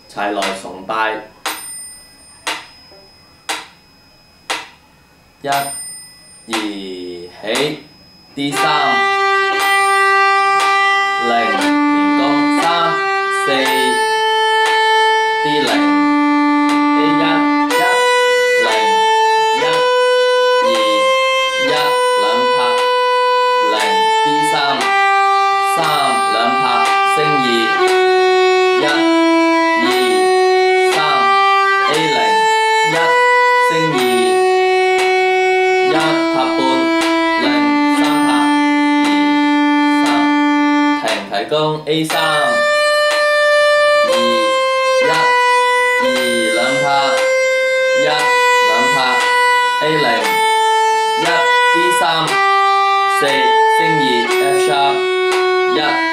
齊來崇拜。1、2，起 D3，0，連弓3、4 D0，A1 1、0、1、2、1兩拍0 D3 3兩拍升2，1、2、3 A0 1升2。1拍半0 3拍2 3停提弓 A3 2 1 2兩拍1兩拍 A0 1 D3 4升2 F sharp 1